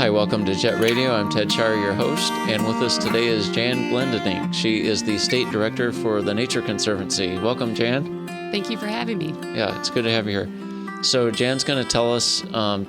Hi, welcome to JETT Radio. I'm Ted Shire, your host, and with us today is Jan Glendening. She is the State Director for the Nature Conservancy. Welcome, Jan. Thank you for having me. Yeah, it's good to have you here. So Jan's going to tell us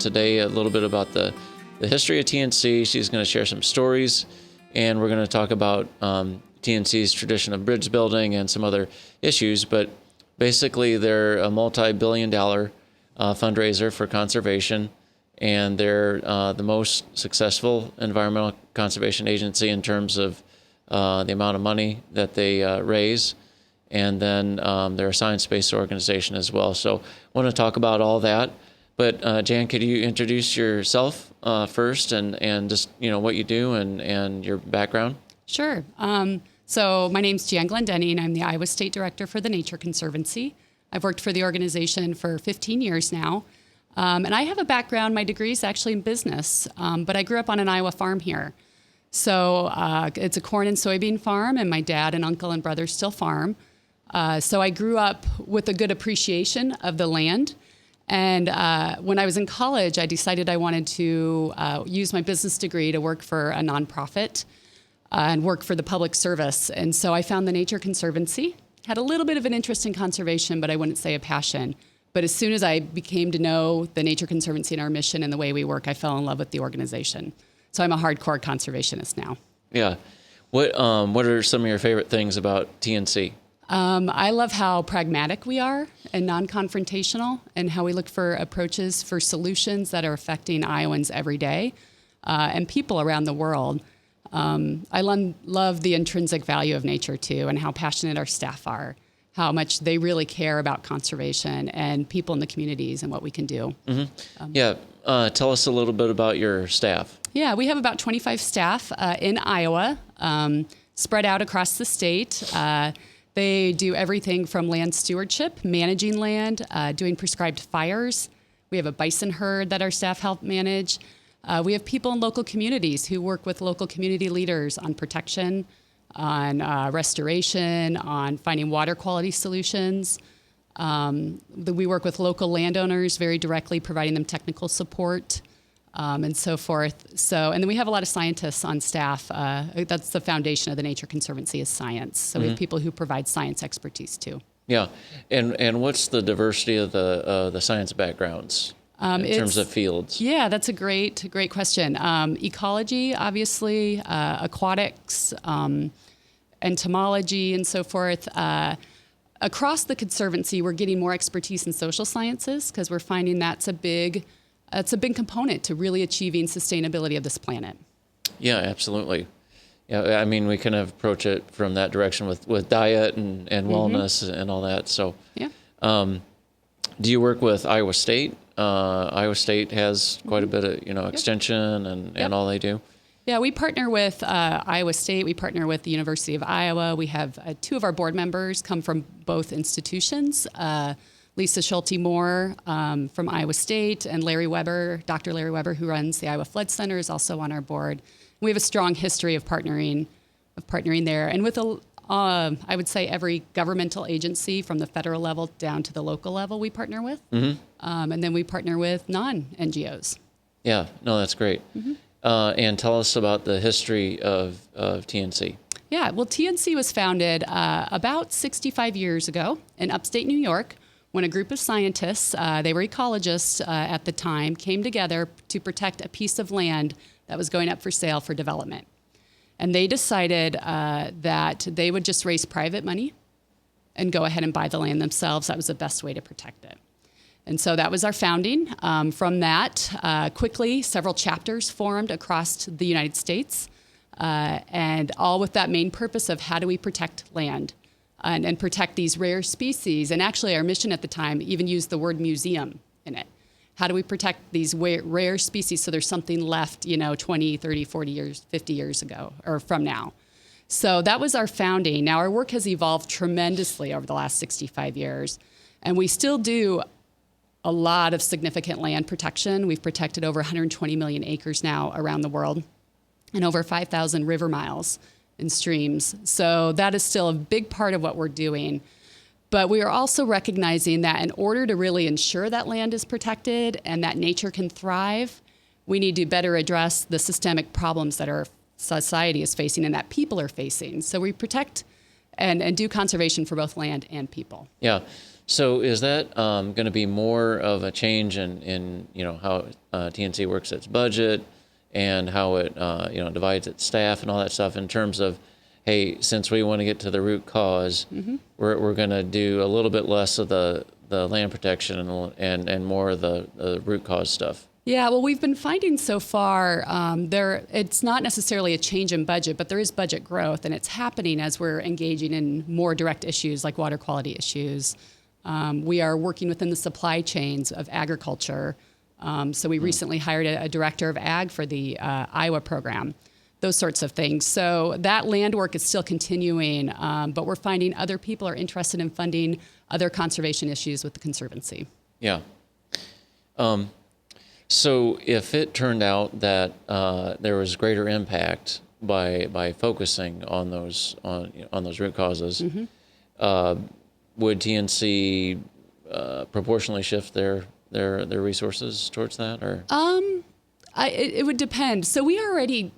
today a little bit about the history of TNC. She's going to share some stories, and we're going to talk about TNC's tradition of bridge building and some other issues. But basically, they're a multi-billion-dollar fundraiser for conservation, and they're the most successful environmental conservation agency in terms of the amount of money that they raise. And then they're a science-based organization as well. So I want to talk about all that. But Jan, could you introduce yourself first and just, what you do and your background? Sure. So my name's Jan Glendening. I'm the Iowa State Director for the Nature Conservancy. I've worked for the organization for 15 years now. And I have a background, my degree is actually in business, but I grew up on an Iowa farm here. So it's a corn and soybean farm, and my dad and uncle and brother still farm. So I grew up with a good appreciation of the land. And when I was in college, I decided I wanted to use my business degree to work for a nonprofit and work for the public service. And so I found the Nature Conservancy. Had a little bit of an interest in conservation, but I wouldn't say a passion. But as soon as I became to know the Nature Conservancy and our mission and the way we work, I fell in love with the organization. So I'm a hardcore conservationist now. Yeah. What are some of your favorite things about TNC? I love how pragmatic we are and non-confrontational, and how we look for approaches for solutions that are affecting Iowans every day and people around the world. I love the intrinsic value of nature, too, and how passionate our staff are, how much they really care about conservation and people in the communities and what we can do. Mm-hmm. Tell us a little bit about your staff. Yeah, we have about 25 staff in Iowa, spread out across the state. They do everything from land stewardship, managing land, doing prescribed fires. We have a bison herd that our staff help manage. We have people in local communities who work with local community leaders on protection, on restoration, on finding water quality solutions. We work with local landowners very directly, providing them technical support. And so forth. And then we have a lot of scientists on staff. That's the foundation of the Nature Conservancy is science. So we have people who provide science expertise too. Yeah, and what's the diversity of the science backgrounds in terms of fields? Yeah, that's a great question. Ecology, obviously, aquatics, entomology, and so forth. Across the Conservancy, we're getting more expertise in social sciences because we're finding that's a big component to really achieving sustainability of this planet. Yeah, absolutely. Yeah, I mean, we kind of approach it from that direction with diet and wellness and all that. So, yeah. Do you work with Iowa State? Iowa State has quite a bit of, extension and all they do. Yeah, we partner with Iowa State. We partner with the University of Iowa. We have two of our board members come from both institutions. Lisa Schulte-Moore from Iowa State, and Dr. Larry Weber, who runs the Iowa Flood Center, is also on our board. We have a strong history of partnering there, and with I would say every governmental agency from the federal level down to the local level we partner with, and then we partner with non-NGOs. Yeah, no, that's great. And tell us about the history of TNC. Yeah, well, TNC was founded about 65 years ago in upstate New York, when a group of scientists, they were ecologists at the time, came together to protect a piece of land that was going up for sale for development. And they decided that they would just raise private money and go ahead and buy the land themselves. That was the best way to protect it. And so that was our founding. From that, quickly, several chapters formed across the United States, and all with that main purpose of how do we protect land and protect these rare species. And actually, our mission at the time even used the word museum in it. How do we protect these rare species so there's something left, 20, 30, 40 years, 50 years ago, or from now? So that was our founding. Now, our work has evolved tremendously over the last 65 years, and we still do a lot of significant land protection. We've protected over 120 million acres now around the world, and over 5,000 river miles and streams. So that is still a big part of what we're doing. But we are also recognizing that in order to really ensure that land is protected and that nature can thrive, we need to better address the systemic problems that our society is facing and that people are facing. So we protect and do conservation for both land and people. Yeah. So is that going to be more of a change in how TNC works its budget and how it divides its staff and all that stuff in terms of, hey, since we want to get to the root cause, we're going to do a little bit less of the land protection and more of the root cause stuff? Yeah, well, we've been finding so far it's not necessarily a change in budget, but there is budget growth, and it's happening as we're engaging in more direct issues like water quality issues. We are working within the supply chains of agriculture. So we recently hired a director of ag for the Iowa program, those sorts of things. So that land work is still continuing, but we're finding other people are interested in funding other conservation issues with the Conservancy. Yeah. So if it turned out that there was greater impact by focusing on those root causes, would TNC proportionally shift their resources towards that, or? It would depend. So we already,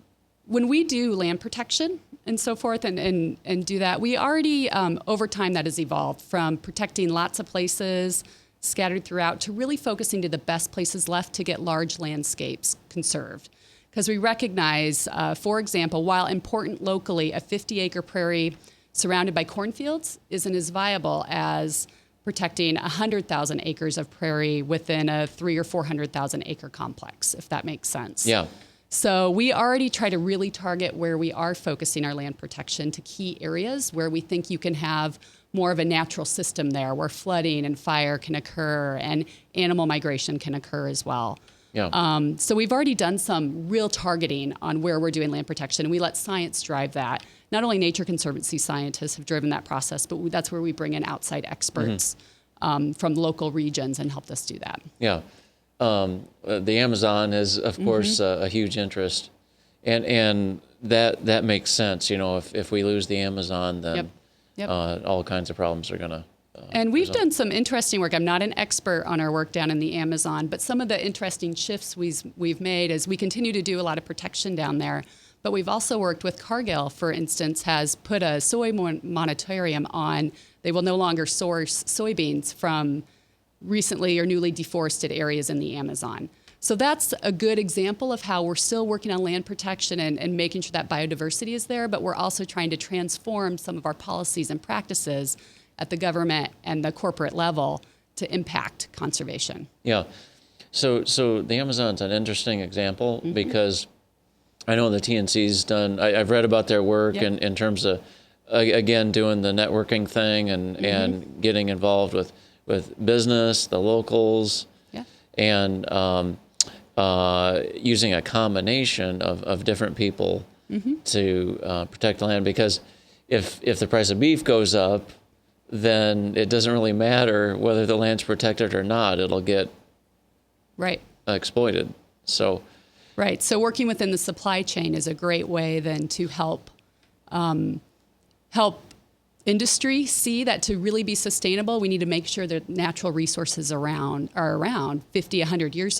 when we do land protection and so forth and do that, we already, over time that has evolved from protecting lots of places scattered throughout to really focusing to the best places left to get large landscapes conserved. Because we recognize, for example, while important locally, a 50-acre prairie surrounded by cornfields isn't as viable as protecting 100,000 acres of prairie within a 300,000 or 400,000 acre complex, if that makes sense. Yeah. So we already try to really target where we are focusing our land protection to key areas where we think you can have more of a natural system there, where flooding and fire can occur and animal migration can occur as well. Yeah. So we've already done some real targeting on where we're doing land protection, and we let science drive that. Not only Nature Conservancy scientists have driven that process, but that's where we bring in outside experts from local regions and help us do that. Yeah. The Amazon is, of course, a huge interest, and that makes sense. If we lose the Amazon, then all kinds of problems are going to. And we've done some interesting work. I'm not an expert on our work down in the Amazon, but some of the interesting shifts we've made is we continue to do a lot of protection down there. But we've also worked with Cargill, for instance, has put a soy moratorium on. They will no longer source soybeans from recently or newly deforested areas in the Amazon. So that's a good example of how we're still working on land protection and making sure that biodiversity is there, but we're also trying to transform some of our policies and practices at the government and the corporate level to impact conservation. Yeah. So the Amazon's an interesting example because I know the TNC's done, I've read about their work in terms of, again, doing the networking thing and getting involved with business, the locals, and using a combination of different people to protect the land. Because if the price of beef goes up, then it doesn't really matter whether the land's protected or not. It'll get exploited. So working within the supply chain is a great way then to help industry see that to really be sustainable, we need to make sure that natural resources are around 50, 100 years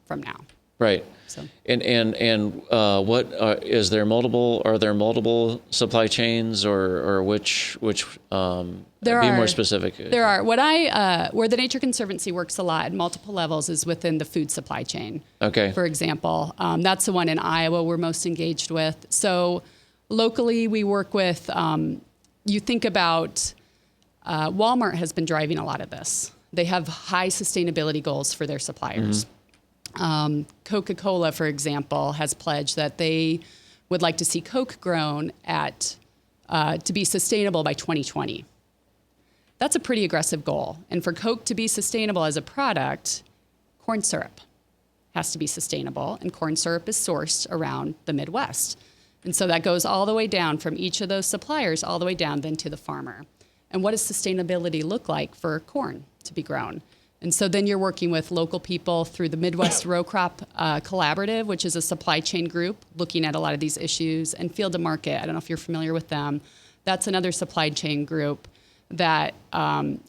from now. Right. So. And what is there multiple? Are there multiple supply chains, or which? Be more specific. There are. Where the Nature Conservancy works a lot at multiple levels is within the food supply chain. Okay. For example, that's the one in Iowa we're most engaged with. So locally, we work with. You think about Walmart has been driving a lot of this. They have high sustainability goals for their suppliers. Coca-Cola, for example, has pledged that they would like to see Coke grown to be sustainable by 2020. That's a pretty aggressive goal. And for Coke to be sustainable as a product, corn syrup has to be sustainable, and corn syrup is sourced around the Midwest. And so that goes all the way down from each of those suppliers all the way down then to the farmer. And what does sustainability look like for corn to be grown? And so then you're working with local people through the Midwest Row Crop Collaborative, which is a supply chain group looking at a lot of these issues, and Field to Market. I don't know if you're familiar with them. That's another supply chain group that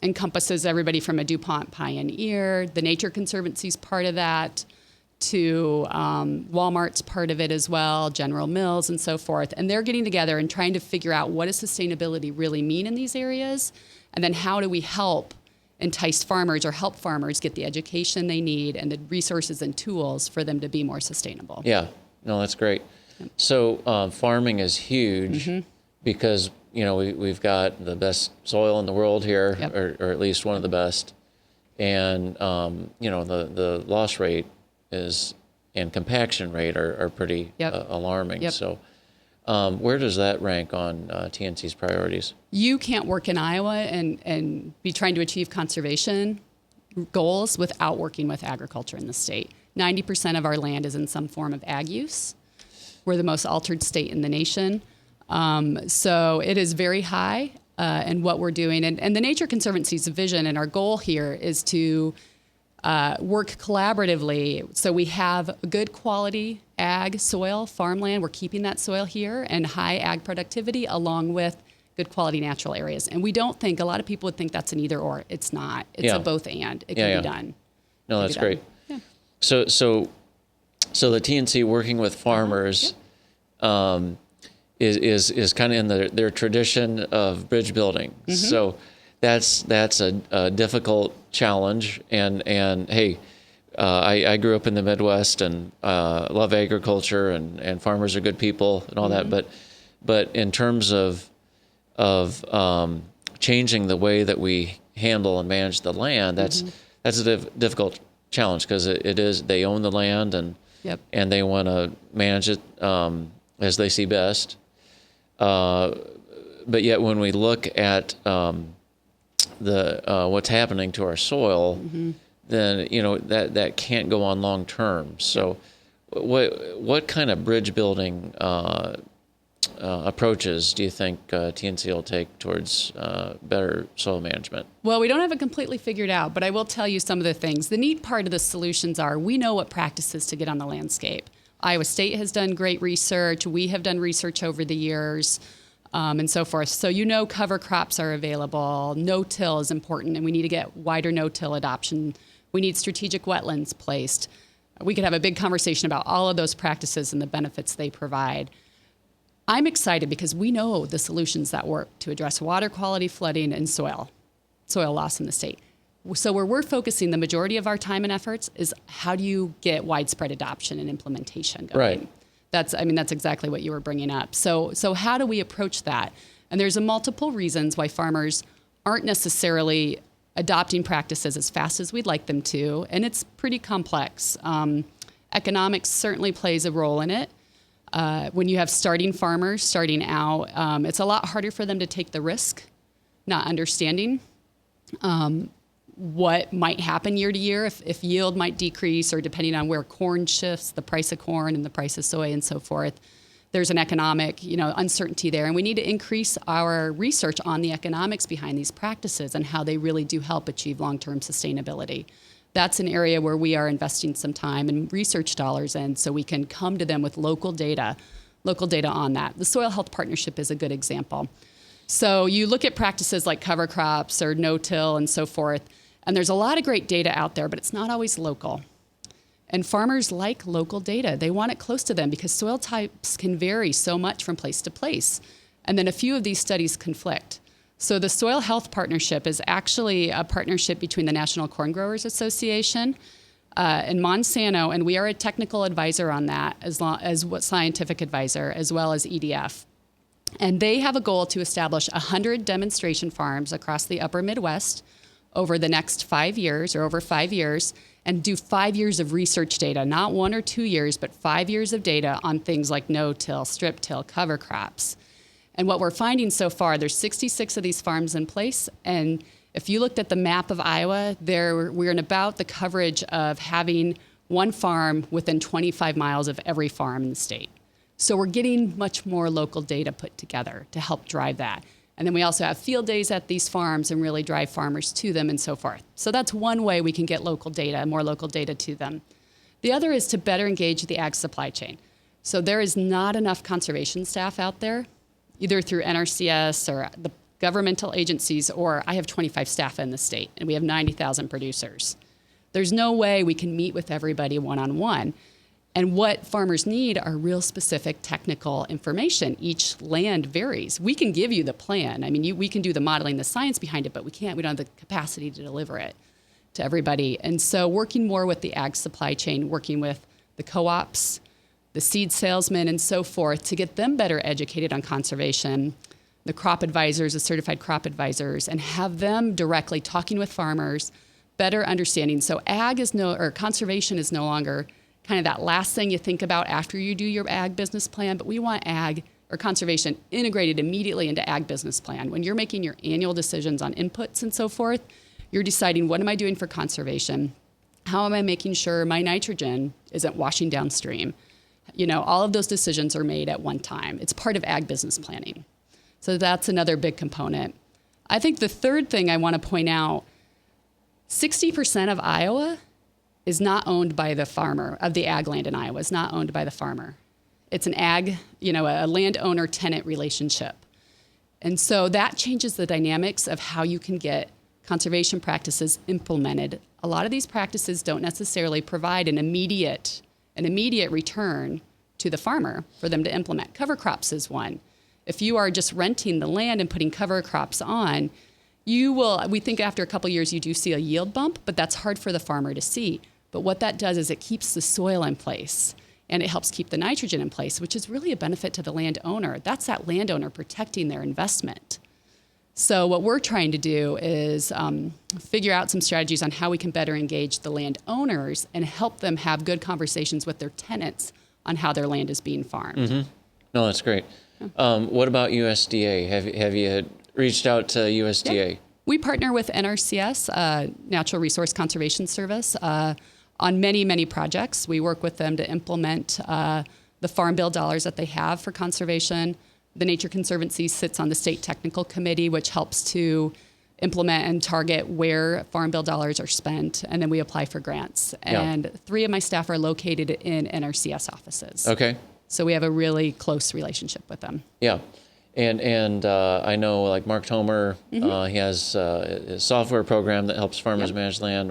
encompasses everybody from a DuPont Pioneer. The Nature Conservancy is part of that, to Walmart's part of it as well, General Mills and so forth. And they're getting together and trying to figure out what does sustainability really mean in these areas, and then how do we help entice farmers or help farmers get the education they need and the resources and tools for them to be more sustainable. Yeah, no, that's great. So farming is huge because, you know, we've got the best soil in the world here, or at least one of the best. And, you know, the loss rate and compaction rate are pretty alarming. So where does that rank on TNC's priorities? You can't work in Iowa and be trying to achieve conservation goals without working with agriculture in the state. 90% of our land is in some form of ag use. We're the most altered state in the nation. So it is very high in what we're doing. And the Nature Conservancy's vision and our goal here is to work collaboratively. So we have good quality ag soil, farmland. We're keeping that soil here, and high ag productivity along with good quality natural areas. And we don't think, a lot of people would think that's an either or. It's not. It's a both and. It can be done. No, that's great. Yeah. So the TNC working with farmers is kind of in their tradition of bridge building. So that's a difficult challenge. And hey, I grew up in the Midwest and love agriculture and farmers are good people and all that. But in terms of changing the way that we handle and manage the land, that's a difficult challenge because they own the land and they want to manage it as they see best. But yet when we look at what's happening to our soil, then you know that can't go on long term. So what kind of bridge building approaches do you think TNC will take towards better soil management? Well, we don't have it completely figured out, but I will tell you some of the things. The neat part of the solutions are we know what practices to get on the landscape. Iowa State has done great research. We have done research over the years and so forth. So you know cover crops are available. No-till is important, and we need to get wider no-till adoption. We need strategic wetlands placed. We could have a big conversation about all of those practices and the benefits they provide. I'm excited because we know the solutions that work to address water quality, flooding, and soil loss in the state. So where we're focusing the majority of our time and efforts is how do you get widespread adoption and implementation going? Right. That's exactly what you were bringing up. So how do we approach that? And there's multiple reasons why farmers aren't necessarily adopting practices as fast as we'd like them to, and it's pretty complex. Economics certainly plays a role in it. When you have starting farmers starting out, it's a lot harder for them to take the risk, not understanding what might happen year to year, if yield might decrease, or depending on where corn shifts, the price of corn and the price of soy and so forth. There's an economic, uncertainty there, and we need to increase our research on the economics behind these practices and how they really do help achieve long-term sustainability. That's an area where we are investing some time and research dollars in, so we can come to them with local data on that. The Soil Health Partnership is a good example. So you look at practices like cover crops or no-till and so forth, and there's a lot of great data out there, but it's not always local. And farmers like local data. They want it close to them because soil types can vary so much from place to place. And then a few of these studies conflict. So the Soil Health Partnership is actually a partnership between the National Corn Growers Association and Monsanto, and we are a technical advisor on that, as what scientific advisor, as well as EDF. And they have a goal to establish 100 demonstration farms across the upper Midwest over the next 5 years, or over 5 years, and do 5 years of research data, not 1 or 2 years, but 5 years of data on things like no-till, strip-till, cover crops. And what we're finding so far, there's 66 of these farms in place, and if you looked at the map of Iowa, we're in about the coverage of having one farm within 25 miles of every farm in the state. So we're getting much more local data put together to help drive that. And then we also have field days at these farms and really drive farmers to them and so forth. So that's one way we can get local data, more local data to them. The other is to better engage the ag supply chain. So there is not enough conservation staff out there, either through NRCS or the governmental agencies, or I have 25 staff in the state, and we have 90,000 producers. There's no way we can meet with everybody one-on-one. And what farmers need are real specific technical information. Each land varies. We can give you the plan. I mean, we can do the modeling, the science behind it, but we don't have the capacity to deliver it to everybody. And so working more with the ag supply chain, working with the co-ops, the seed salesmen, and so forth to get them better educated on conservation, the crop advisors, the certified crop advisors, and have them directly talking with farmers, better understanding. So conservation is no longer kind of that last thing you think about after you do your ag business plan, but we want ag or conservation integrated immediately into ag business plan. When you're making your annual decisions on inputs and so forth, you're deciding, what am I doing for conservation? How am I making sure my nitrogen isn't washing downstream? All of those decisions are made at one time. It's part of ag business planning. So that's another big component. I think the third thing I want to point out, 60% of Iowa is not owned by the farmer, of the ag land in Iowa is not owned by the farmer. It's an ag, a landowner-tenant relationship. And so that changes the dynamics of how you can get conservation practices implemented. A lot of these practices don't necessarily provide an immediate return to the farmer for them to implement. Cover crops is one. If you are just renting the land and putting cover crops on, we think after a couple of years you do see a yield bump, but that's hard for the farmer to see. But what that does is it keeps the soil in place and it helps keep the nitrogen in place, which is really a benefit to the landowner. That's that landowner protecting their investment. So what we're trying to do is figure out some strategies on how we can better engage the landowners and help them have good conversations with their tenants on how their land is being farmed. Mm-hmm. No, that's great. What about USDA? Have you reached out to USDA? Yeah. We partner with NRCS, Natural Resource Conservation Service, on many, many projects. We work with them to implement the Farm Bill dollars that they have for conservation. The Nature Conservancy sits on the State Technical Committee, which helps to implement and target where Farm Bill dollars are spent, and then we apply for grants. And 3 of my staff are located in NRCS offices. Okay. So we have a really close relationship with them. Yeah. And I know, like Mark Tomer, he has a software program that helps farmers manage land.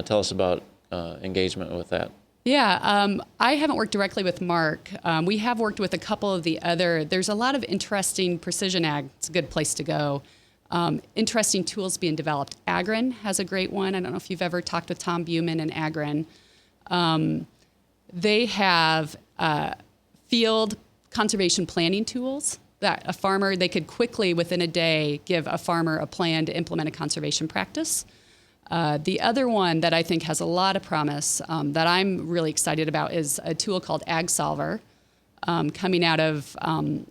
Tell us about engagement with that. Yeah, I haven't worked directly with Mark. We have worked with a couple of the other. There's a lot of interesting precision ag. It's a good place to go. Interesting tools being developed. Agrin has a great one. I don't know if you've ever talked with Tom Buman and Agrin. They have field conservation planning tools that a farmer, they could quickly, within a day, give a farmer a plan to implement a conservation practice. The other one that I think has a lot of promise that I'm really excited about is a tool called Ag Solver, coming out of,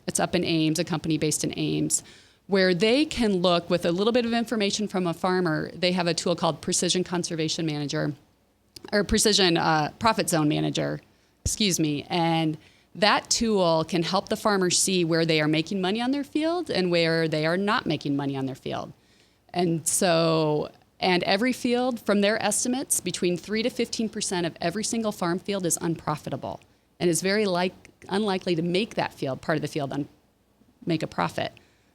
it's up in Ames, a company based in Ames, where they can look with a little bit of information from a farmer. They have a tool called Precision Conservation Manager, or Precision Profit Zone Manager, and that tool can help the farmer see where they are making money on their field and where they are not making money on their field. And every field, from their estimates, between 3 to 15% of every single farm field is unprofitable and is very unlikely to make that field, part of the field, make a profit.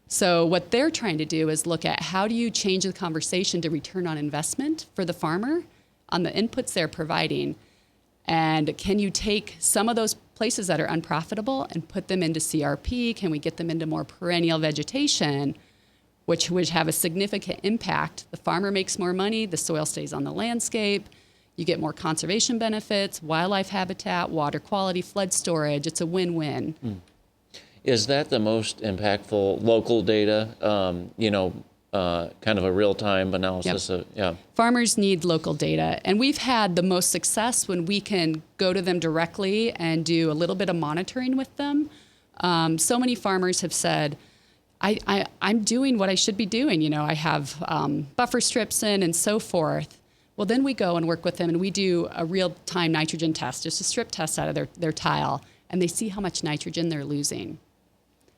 So what they're trying to do is look at how do you change the conversation to return on investment for the farmer on the inputs they're providing. And can you take some of those places that are unprofitable and put them into CRP? Can we get them into more perennial vegetation, which would have a significant impact? The farmer makes more money, the soil stays on the landscape, you get more conservation benefits, wildlife habitat, water quality, flood storage. It's a win-win. Is that the most impactful local data? Kind of a real-time analysis of, Farmers need local data, and we've had the most success when we can go to them directly and do a little bit of monitoring with them. So many farmers have said, I'm doing what I should be doing. I have buffer strips in and so forth. Well, then we go and work with them, and we do a real-time nitrogen test, just a strip test out of their tile, and they see how much nitrogen they're losing.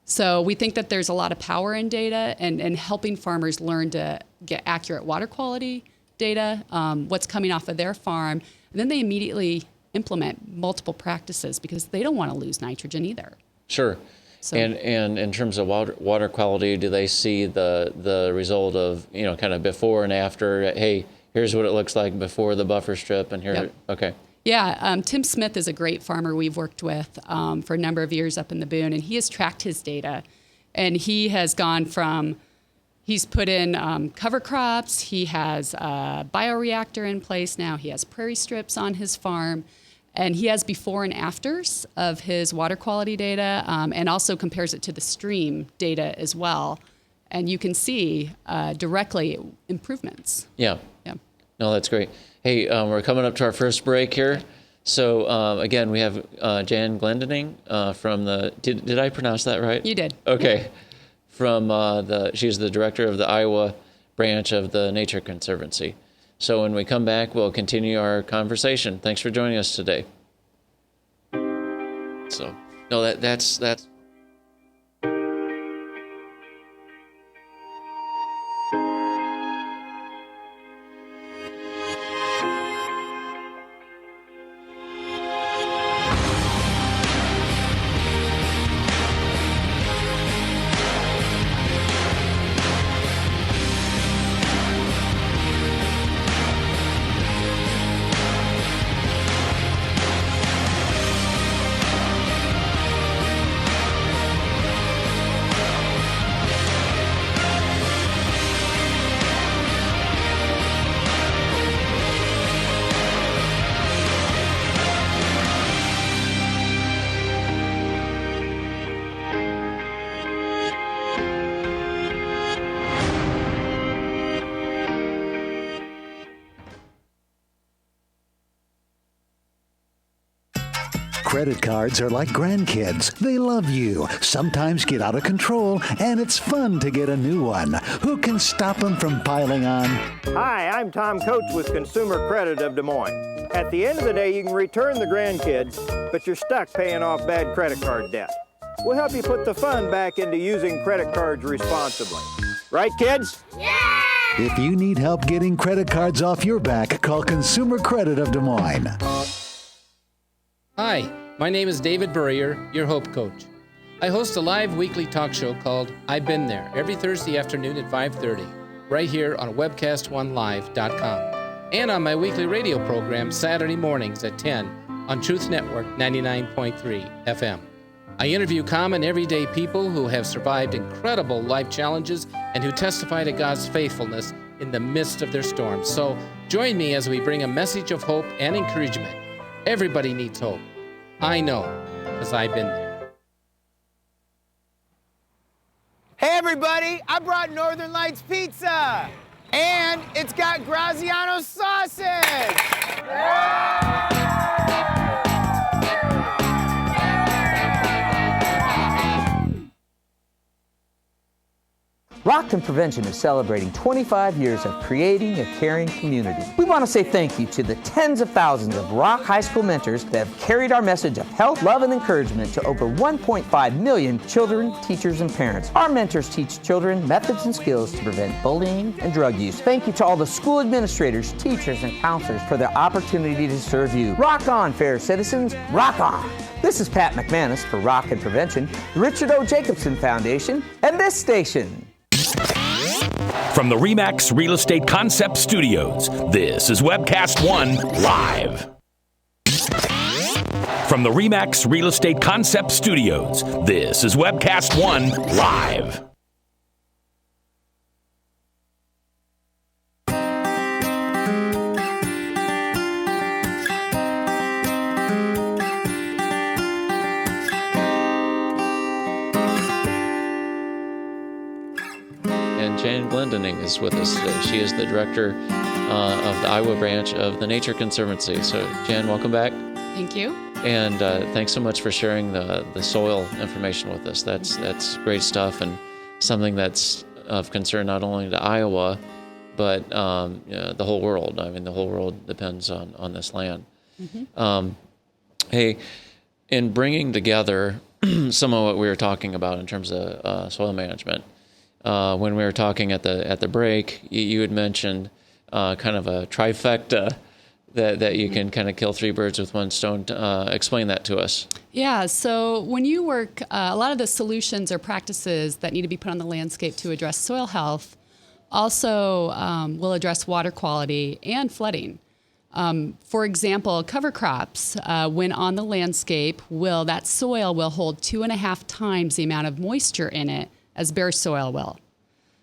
So we think that there's a lot of power in data and helping farmers learn to get accurate water quality data, what's coming off of their farm, and then they immediately implement multiple practices because they don't want to lose nitrogen either. Sure. So, and in terms of water quality, do they see the result of, kind of before and after? Hey, here's what it looks like before the buffer strip, and here. Yep. Okay. Yeah, Tim Smith is a great farmer we've worked with for a number of years up in the Boone, and he has tracked his data. And he has gone from, he's put in cover crops, he has a bioreactor in place now, he has prairie strips on his farm, and he has before and afters of his water quality data, and also compares it to the stream data as well. And you can see directly improvements. Yeah. Yeah. No, that's great. Hey, we're coming up to our first break here. So again, we have Jan Glendening from the. Did I pronounce that right? You did. Okay. From she's the director of the Iowa branch of the Nature Conservancy. So when we come back, we'll continue our conversation. Thanks for joining us today. So no, that's. Credit cards are like grandkids. They love you, sometimes get out of control, and it's fun to get a new one. Who can stop them from piling on? Hi, I'm Tom Coates with Consumer Credit of Des Moines. At the end of the day, you can return the grandkids, but you're stuck paying off bad credit card debt. We'll help you put the fun back into using credit cards responsibly. Right, kids? Yeah! If you need help getting credit cards off your back, call Consumer Credit of Des Moines. Hi, my name is David Burrier, your Hope Coach. I host a live weekly talk show called I've Been There every Thursday afternoon at 5:30, right here on webcast1live.com, and on my weekly radio program Saturday mornings at 10 on Truth Network 99.3 FM. I interview common everyday people who have survived incredible life challenges and who testify to God's faithfulness in the midst of their storms. So join me as we bring a message of hope and encouragement. Everybody needs hope. I know, because I've been there. Hey everybody, I brought Northern Lights Pizza! And it's got Graziano sausage! Rock and Prevention is celebrating 25 years of creating a caring community. We want to say thank you to the tens of thousands of Rock High School mentors that have carried our message of health, love, and encouragement to over 1.5 million children, teachers, and parents. Our mentors teach children methods and skills to prevent bullying and drug use. Thank you to all the school administrators, teachers, and counselors for the opportunity to serve you. Rock on, fair citizens, rock on! This is Pat McManus for Rock and Prevention, the Richard O. Jacobson Foundation, and this station. From the RE/MAX Real Estate Concept Studios, this is Webcast One Live. From the RE/MAX Real Estate Concept Studios, this is Webcast One Live. Jan Glendening is with us today. She is the director of the Iowa branch of the Nature Conservancy. So, Jan, welcome back. Thank you. And thanks so much for sharing the soil information with us. That's great stuff and something that's of concern not only to Iowa, but the whole world. I mean, the whole world depends on this land. Mm-hmm. Hey, in bringing together some of what we were talking about in terms of soil management, when we were talking at the break, you had mentioned kind of a trifecta that you can kind of kill three birds with one stone. Explain that to us. Yeah, so when you work, a lot of the solutions or practices that need to be put on the landscape to address soil health also will address water quality and flooding. For example, cover crops, when on the landscape, that soil will hold 2.5 times the amount of moisture in it as bare soil will.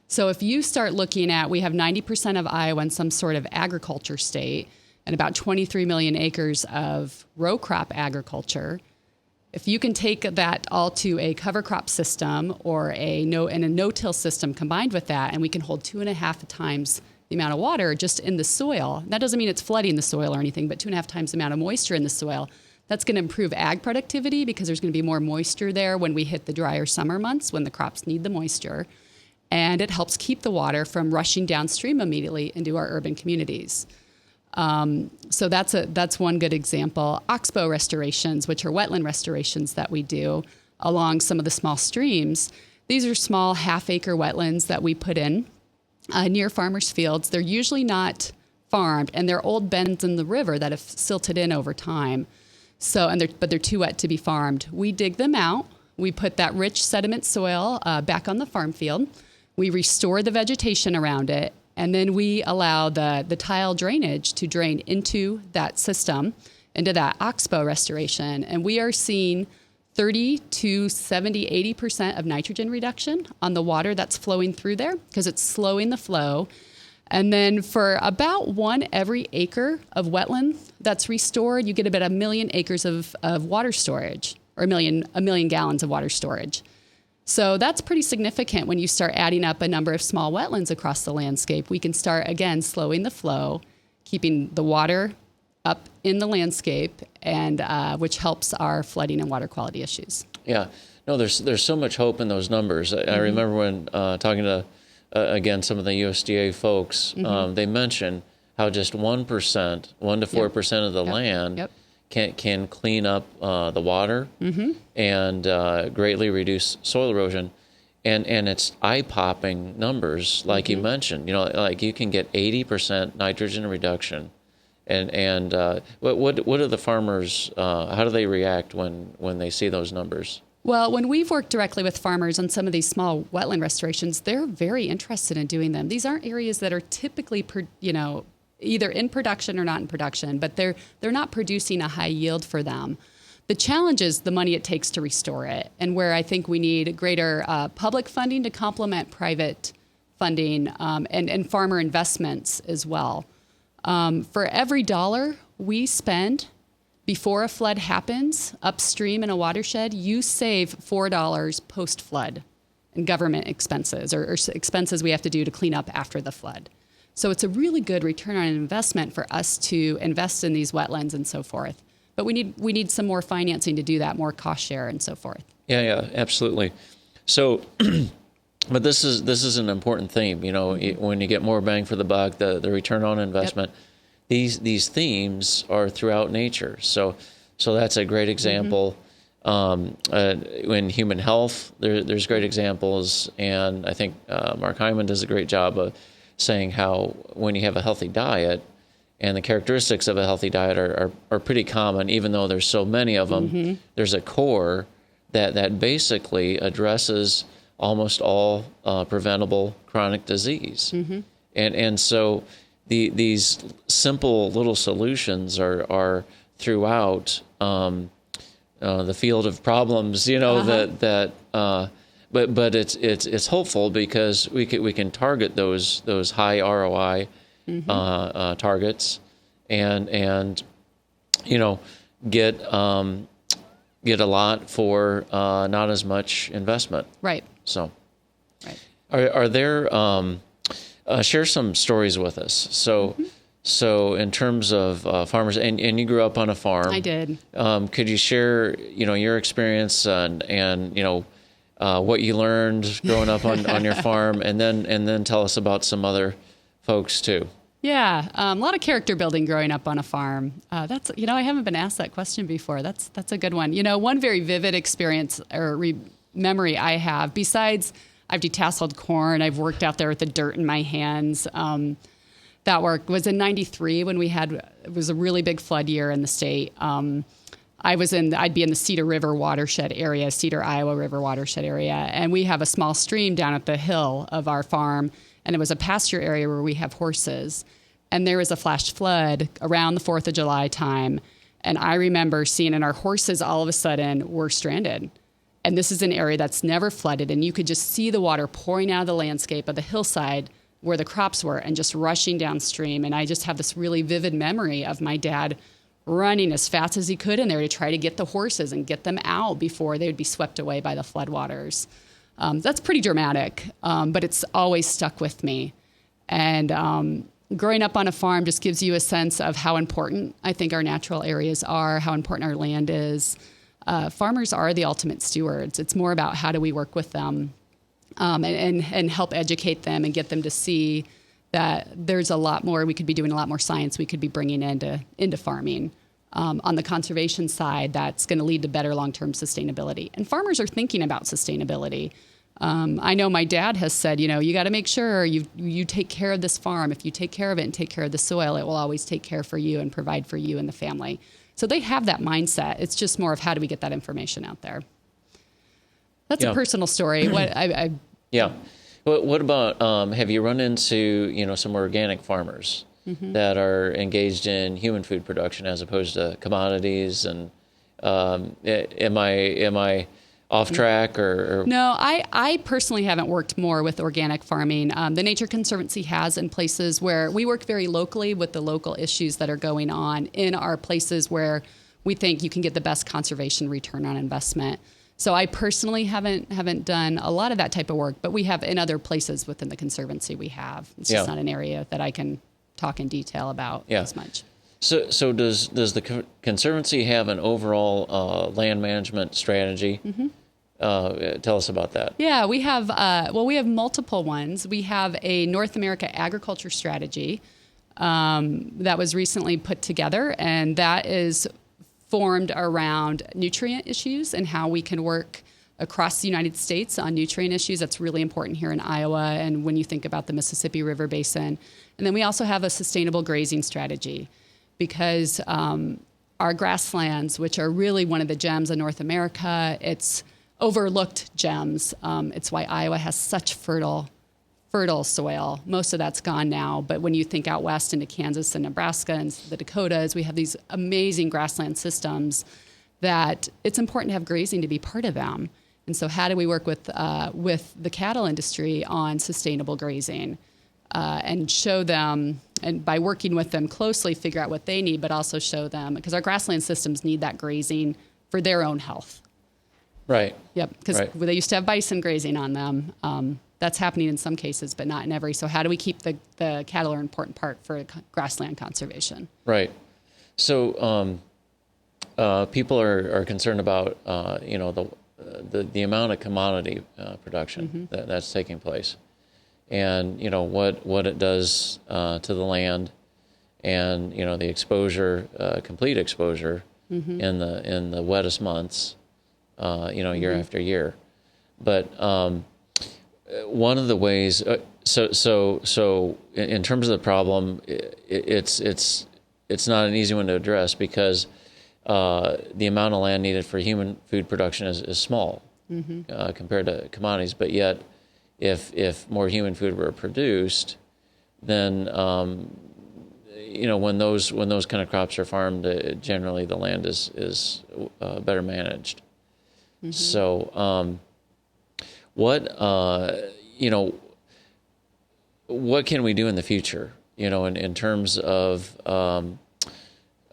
So if you start looking at, we have 90% of Iowa in some sort of agriculture state and about 23 million acres of row crop agriculture. If you can take that all to a cover crop system or a no-till system combined with that, and we can hold 2.5 times the amount of water just in the soil. That doesn't mean it's flooding the soil or anything, but 2.5 times the amount of moisture in the soil. That's going to improve ag productivity because there's going to be more moisture there when we hit the drier summer months when the crops need the moisture. And it helps keep the water from rushing downstream immediately into our urban communities. So that's one good example. Oxbow restorations, which are wetland restorations that we do along some of the small streams. These are small half-acre wetlands that we put in near farmers' fields. They're usually not farmed, and they're old bends in the river that have silted in over time. But they're too wet to be farmed. We dig them out. We put that rich sediment soil back on the farm field. We restore the vegetation around it, and then we allow the tile drainage to drain into that system, into that oxbow restoration. And we are seeing 30 to 70, 80% of nitrogen reduction on the water that's flowing through there because it's slowing the flow. And then for about 1 every acre of wetland that's restored, you get about 1 million acres of water storage, or a million gallons of water storage. So that's pretty significant when you start adding up a number of small wetlands across the landscape. We can start, again, slowing the flow, keeping the water up in the landscape, and which helps our flooding and water quality issues. Yeah. No, there's so much hope in those numbers. I remember when talking to, again, some of the USDA folks, they mentioned how just 1% to 4% of the land can clean up the water and greatly reduce soil erosion. And it's eye-popping numbers, like you mentioned. You know, like you can get 80% nitrogen reduction. And what do the farmers, how do they react when they see those numbers? Well, when we've worked directly with farmers on some of these small wetland restorations, they're very interested in doing them. These aren't areas that are typically, either in production or not in production, but they're not producing a high yield for them. The challenge is the money it takes to restore it, and where I think we need greater public funding to complement private funding and farmer investments as well. For every dollar we spend before a flood happens upstream in a watershed, you save $4 post-flood in government expenses or expenses we have to do to clean up after the flood. So it's a really good return on investment for us to invest in these wetlands and so forth. But we need some more financing to do that, more cost share and so forth. Yeah, absolutely. So, but this is an important theme. You know, when you get more bang for the buck, the return on investment. These themes are throughout nature. So that's a great example. In human health, there's great examples, and I think Mark Hyman does a great job of saying how when you have a healthy diet, and the characteristics of a healthy diet are pretty common, even though there's so many of them. There's a core that basically addresses almost all preventable chronic disease, and so these simple little solutions are throughout the field of problems. You know but it's hopeful because we can target those high ROI targets and get a lot for not as much investment. Right. So, are there share some stories with us? So in terms of farmers, and you grew up on a farm. I did. Could you share your experience and what you learned growing up on your farm, and then tell us about some other folks too? Yeah, a lot of character building growing up on a farm. That's I haven't been asked that question before. That's a good one. One very vivid experience or memory I have, besides I've detasseled corn, I've worked out there with the dirt in my hands. That work was in '93 when it was a really big flood year in the state. I'd be in the Cedar River watershed area, Cedar, Iowa River watershed area, and we have a small stream down at the hill of our farm. and it was a pasture area where we have horses. And there was a flash flood around the 4th of July time. And I remember seeing, and our horses all of a sudden were stranded. And this is an area that's never flooded. And you could just see the water pouring out of the landscape of the hillside where the crops were and just rushing downstream. And I just have this really vivid memory of my dad running as fast as he could in there to try to get the horses and get them out before they would be swept away by the floodwaters. That's pretty dramatic, but it's always stuck with me. And growing up on a farm just gives you a sense of how important I think our natural areas are, how important our land is. Farmers are the ultimate stewards. It's more about how do we work with them and help educate them and get them to see that there's a lot more, we could be doing a lot more science we could be bringing into farming. On the conservation side, that's going to lead to better long-term sustainability. And farmers are thinking about sustainability. I know my dad has said, you got to make sure you take care of this farm. If you take care of it and take care of the soil, it will always take care for you and provide for you and the family. So they have that mindset. It's just more of how do we get that information out there. That's a personal story. Yeah. What about, have you run into, some organic farmers that are engaged in human food production as opposed to commodities? And am I off track or? No, I personally haven't worked more with organic farming. The Nature Conservancy has in places where we work very locally with the local issues that are going on in our places where we think you can get the best conservation return on investment. So I personally haven't done a lot of that type of work, but we have in other places within the Conservancy we have. It's just not an area that I can talk in detail about as much. So does the Conservancy have an overall land management strategy? Tell us about that. Yeah, we have we have multiple ones. We have a North America agriculture strategy that was recently put together, and that is formed around nutrient issues and how we can work across the United States on nutrient issues. That's really important here in Iowa and when you think about the Mississippi River Basin. And then we also have a sustainable grazing strategy because our grasslands, which are really one of the gems of North America, it's overlooked gems. It's why Iowa has such fertile soil. Most of that's gone now, but when you think out west into Kansas and Nebraska and the Dakotas, we have these amazing grassland systems that it's important to have grazing to be part of them. And so how do we work with the cattle industry on sustainable grazing and show them, and by working with them closely, figure out what they need, but also show them, because our grassland systems need that grazing for their own health. Right. Yep, because they used to have bison grazing on them. That's happening in some cases, but not in every. So how do we keep the cattle are an important part for grassland conservation? Right. So people are concerned about the amount of commodity production that's taking place, and what it does to the land, and the exposure, complete exposure in the wettest months, year after year, but. One of the ways, so in terms of the problem, it's not an easy one to address because the amount of land needed for human food production is small compared to commodities. But yet, if more human food were produced, then when those kind of crops are farmed, generally the land is better managed. So. What can we do in the future? In terms of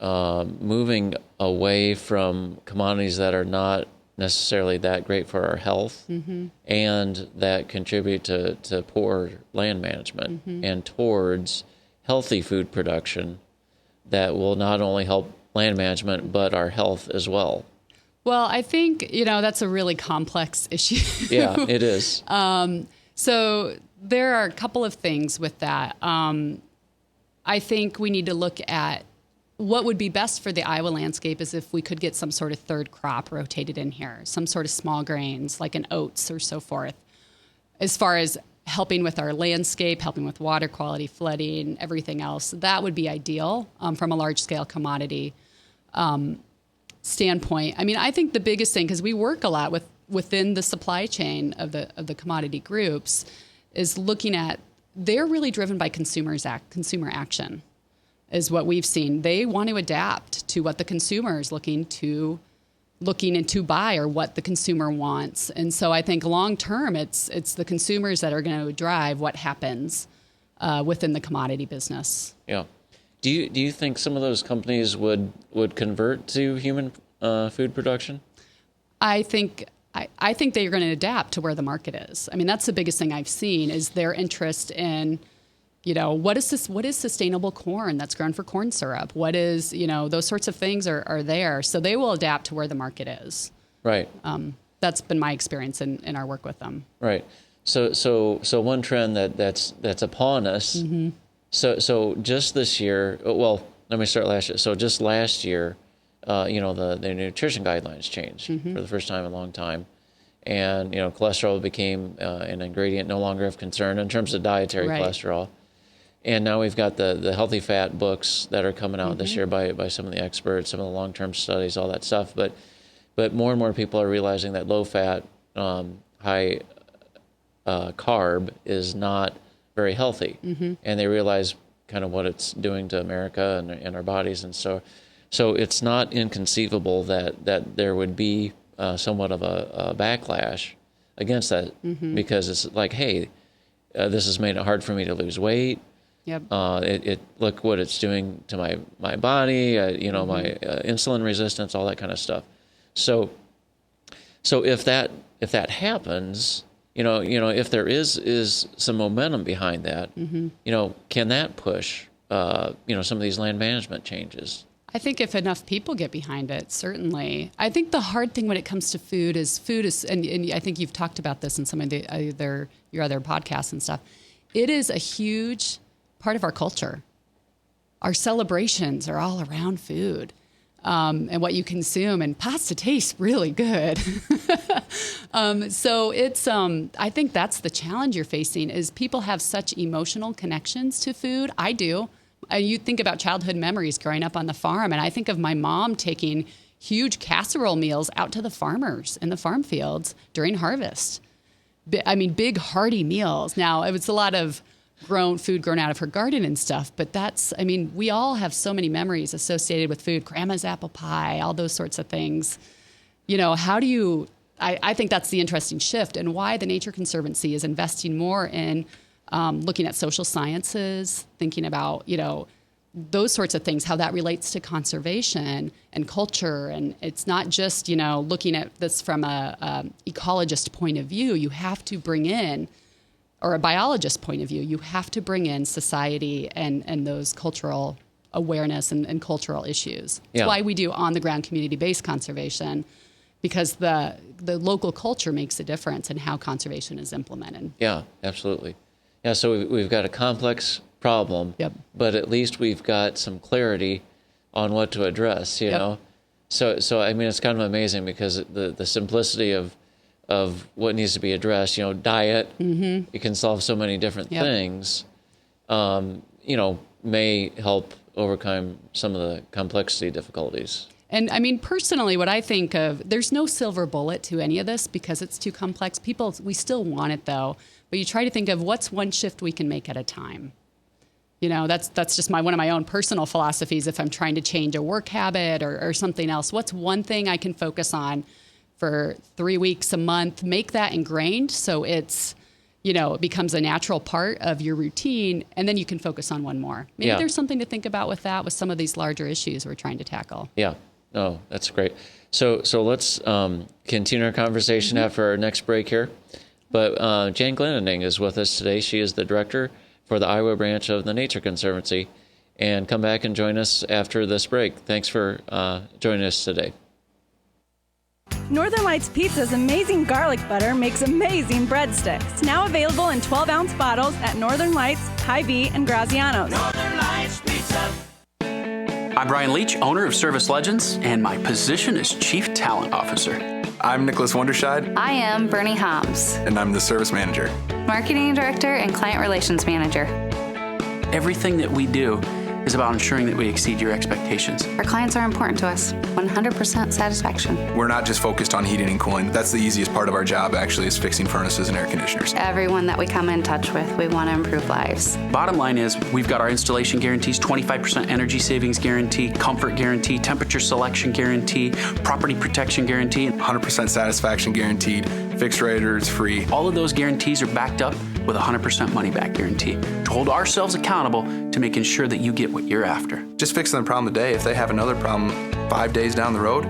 moving away from commodities that are not necessarily that great for our health and that contribute to poor land management and towards healthy food production that will not only help land management but our health as well. Well, I think, that's a really complex issue. Yeah, it is. So there are a couple of things with that. I think we need to look at what would be best for the Iowa landscape is if we could get some sort of third crop rotated in here, some sort of small grains like an oats or so forth, as far as helping with our landscape, helping with water quality, flooding, everything else. That would be ideal from a large-scale commodity standpoint. I mean, I think the biggest thing, because we work a lot within the supply chain of the commodity groups, is looking at they're really driven by consumer action, is what we've seen. They want to adapt to what the consumer is looking into buy, or what the consumer wants. And so I think long term, it's the consumers that are going to drive what happens within the commodity business. Yeah. Do you think some of those companies would convert to human food production? I think they're going to adapt to where the market is. I mean, that's the biggest thing I've seen is their interest in, what is sustainable corn that's grown for corn syrup? What is, those sorts of things are there. So they will adapt to where the market is. Right. That's been my experience in our work with them. Right. So one trend that's upon us. Mm-hmm. So just this year, well, let me start last year. So just last year, the nutrition guidelines changed mm-hmm. for the first time in a long time. And, cholesterol became an ingredient no longer of concern in terms of dietary cholesterol. And now we've got the healthy fat books that are coming out mm-hmm. this year by some of the experts, some of the long-term studies, all that stuff. But more and more people are realizing that low-fat, high carb is not very healthy. Mm-hmm. And they realize kind of what it's doing to America and our bodies. And so it's not inconceivable that there would be somewhat of a backlash against that mm-hmm. because it's like, hey, this has made it hard for me to lose weight. Yep. It look what it's doing to my body, mm-hmm. my insulin resistance, all that kind of stuff. So if that happens, if there is some momentum behind that, mm-hmm. Can that push, some of these land management changes? I think if enough people get behind it, certainly. I think the hard thing when it comes to food is, and I think you've talked about this in some of your other podcasts and stuff. It is a huge part of our culture. Our celebrations are all around food and what you consume, and pasta tastes really good. So it's, I think that's the challenge you're facing is people have such emotional connections to food. I do. You think about childhood memories growing up on the farm, and I think of my mom taking huge casserole meals out to the farmers in the farm fields during harvest. Big hearty meals. Now, it was a lot of food grown out of her garden and stuff, but we all have so many memories associated with food, grandma's apple pie, all those sorts of things. I think that's the interesting shift and why the Nature Conservancy is investing more in looking at social sciences, thinking about, those sorts of things, how that relates to conservation and culture. And it's not just, looking at this from a ecologist point of view. You have to bring in, or a biologist point of view, you have to bring in society and those cultural awareness and cultural issues. That's why we do on-the-ground community-based conservation, because the local culture makes a difference in how conservation is implemented. Yeah, absolutely. Yeah, so we've got a complex problem, yep. but at least we've got some clarity on what to address, you know? So it's kind of amazing because the simplicity of what needs to be addressed, diet, mm-hmm. it can solve so many different yep. things, may help overcome some of the complexity difficulties. And personally, what I think of, there's no silver bullet to any of this because it's too complex. We still want it though, but you try to think of what's one shift we can make at a time. That's just one of my own personal philosophies. If I'm trying to change a work habit or something else, what's one thing I can focus on for 3 weeks, a month, make that ingrained so it's, it becomes a natural part of your routine, and then you can focus on one more. Maybe there's something to think about with that, with some of these larger issues we're trying to tackle. Yeah. Oh, that's great. So let's continue our conversation mm-hmm. after our next break here. But Jan Glendening is with us today. She is the director for the Iowa branch of the Nature Conservancy. And come back and join us after this break. Thanks for joining us today. Northern Lights Pizza's amazing garlic butter makes amazing breadsticks. Now available in 12-ounce bottles at Northern Lights, Hy-Vee, and Graziano's. Northern Lights Pizza. I'm Brian Leach, owner of Service Legends, and my position is Chief Talent Officer. I'm Nicholas Wonderscheid. I am Bernie Hobbs. And I'm the Service Manager. Marketing Director and Client Relations Manager. Everything that we do is about ensuring that we exceed your expectations. Our clients are important to us. 100% satisfaction. We're not just focused on heating and cooling. That's the easiest part of our job, actually, is fixing furnaces and air conditioners. Everyone that we come in touch with, we want to improve lives. Bottom line is, we've got our installation guarantees, 25% energy savings guarantee, comfort guarantee, temperature selection guarantee, property protection guarantee. 100% satisfaction guaranteed. Fixed rate or it's free. All of those guarantees are backed up with a 100% money back guarantee to hold ourselves accountable to making sure that you get what you're after. Just fixing the problem today. If they have another problem 5 days down the road,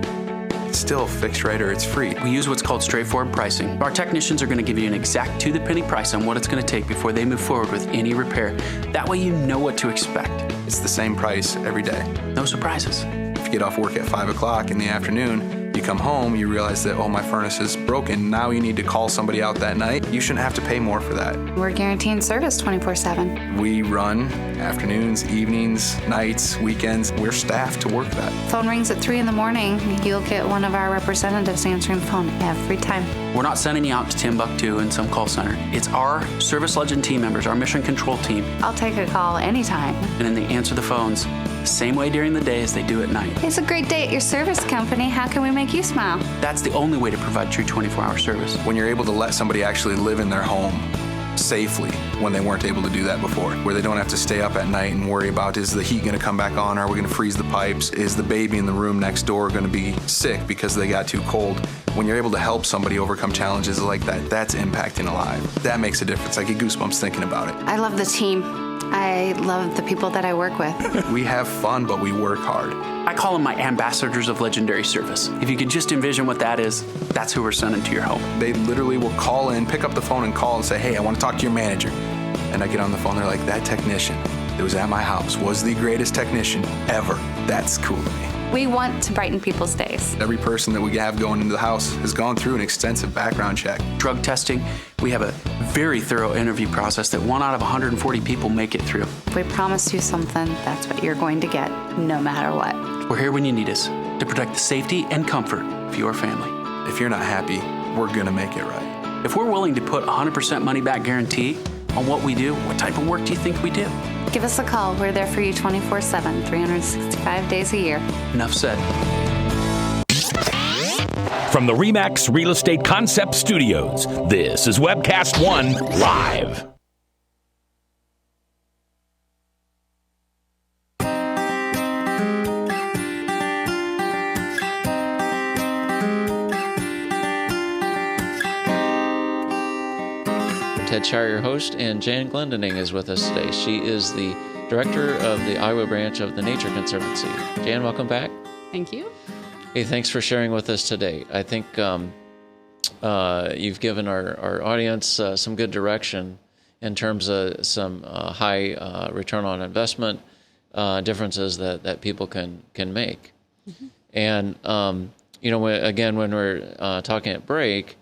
it's still fixed rate or it's free. We use what's called straightforward pricing. Our technicians are going to give you an exact to-the-penny price on what it's going to take before they move forward with any repair. That way you know what to expect. It's the same price every day. No surprises. If you get off work at 5 o'clock in the afternoon, you come home, you realize that, oh, my furnace is broken. Now you need to call somebody out that night. You shouldn't have to pay more for that. We're guaranteeing service 24/7. We run afternoons, evenings, nights, weekends. We're staffed to work that. Phone rings at 3 in the morning. You'll get one of our representatives answering the phone every time. We're not sending you out to Timbuktu in some call center. It's our Service Legend team members, our mission control team. I'll take a call anytime. And then they answer the phones the same way during the day as they do at night. It's a great day at your service company. How can we make you smile? That's the only way to provide true 24-hour service. When you're able to let somebody actually live in their home safely when they weren't able to do that before, where they don't have to stay up at night and worry about, is the heat going to come back on? Are we going to freeze the pipes? Is the baby in the room next door going to be sick because they got too cold? When you're able to help somebody overcome challenges like that, that's impacting a life. That makes a difference. I get goosebumps thinking about it. I love the team. I love the people that I work with. We have fun, but we work hard. I call them my ambassadors of legendary service. If you could just envision what that is, that's who we're sending to your home. They literally will call in, pick up the phone and call and say, hey, I want to talk to your manager. And I get on the phone, they're like, that technician that was at my house was the greatest technician ever. That's cool to me. We want to brighten people's days. Every person that we have going into the house has gone through an extensive background check. Drug testing, we have a very thorough interview process that 1 out of 140 people make it through. If we promise you something, that's what you're going to get, no matter what. We're here when you need us to protect the safety and comfort of your family. If you're not happy, we're gonna make it right. If we're willing to put 100% money back guarantee on what we do, what type of work do you think we do? Give us a call. We're there for you 24/7, 365 days a year. Enough said. From the RE/MAX Real Estate Concept Studios, this is Webcast One Live. Ted Shire, your host, and Jan Glendening is with us today. She is the director of the Iowa branch of the Nature Conservancy. Jan, welcome back. Thank you. Hey, thanks for sharing with us today. I think you've given our audience some good direction in terms of some high return on investment differences that people can make. Mm-hmm. And, when we're talking at break,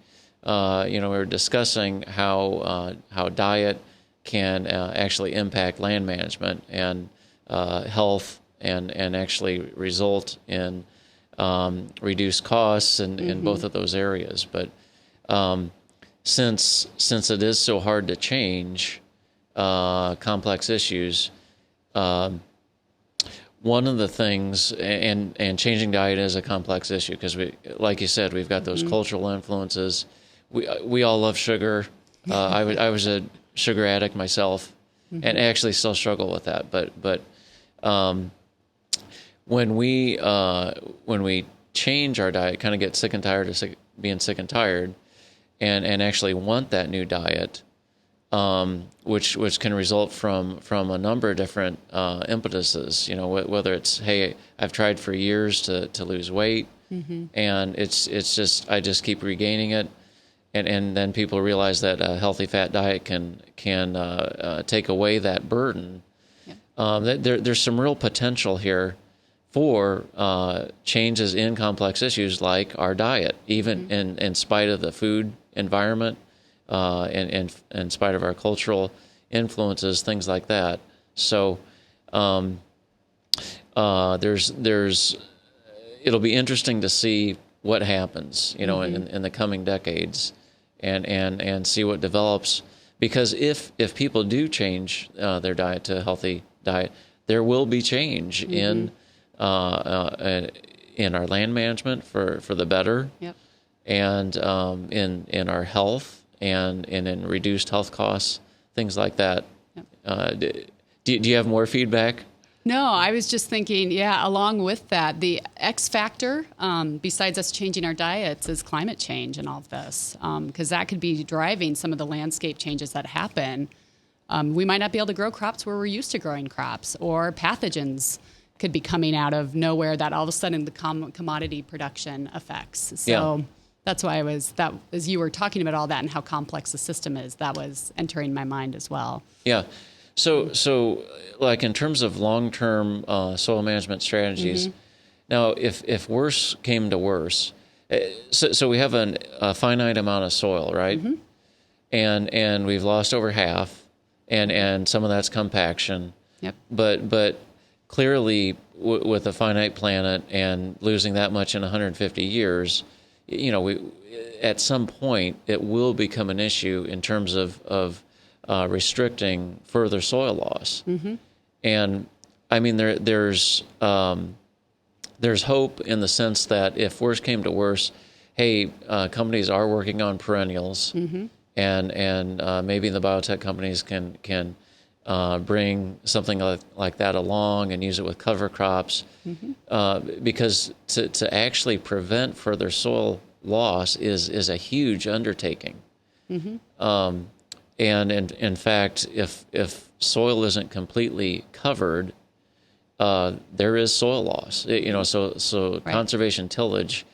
we were discussing how diet can actually impact land management and health and actually result in reduced costs in both of those areas. But since it is so hard to change complex issues, one of the things, and changing diet is a complex issue because like you said, we've got those cultural influences. We all love sugar. I was a sugar addict myself, and actually still struggle with that. But when we change our diet, kind of get sick and tired of being sick and tired, and actually want that new diet, which can result from a number of different impetuses. Whether it's, hey, I've tried for years to lose weight, and it's just I just keep regaining it. And then people realize that a healthy fat diet can take away that burden. Yep. There's some real potential here for changes in complex issues like our diet, even in spite of the food environment, and in spite of our cultural influences, things like that. So it'll be interesting to see what happens, in the coming decades, and see what develops. Because if people do change their diet to a healthy diet, there will be change in our land management for the better, and in our health and in reduced health costs, things like that. Do you have more feedback? No, I was just thinking, along with that, the X factor, besides us changing our diets, is climate change and all of this, because that could be driving some of the landscape changes that happen. We might not be able to grow crops where we're used to growing crops, or pathogens could be coming out of nowhere that all of a sudden the commodity production affects. So that's why as you were talking about all that and how complex the system is, that was entering my mind as well. Yeah. So like in terms of long-term soil management strategies, now if worse came to worse, so we have a finite amount of soil, right? And we've lost over half, and some of that's compaction. Yep. But clearly, with a finite planet and losing that much in 150 years, we at some point it will become an issue in terms of restricting further soil loss. And I mean, there's hope in the sense that if worse came to worse, hey, companies are working on perennials, and maybe the biotech companies can bring something like that along and use it with cover crops, because to actually prevent further soil loss is a huge undertaking. And in fact, if soil isn't completely covered, there is soil loss. So conservation tillage,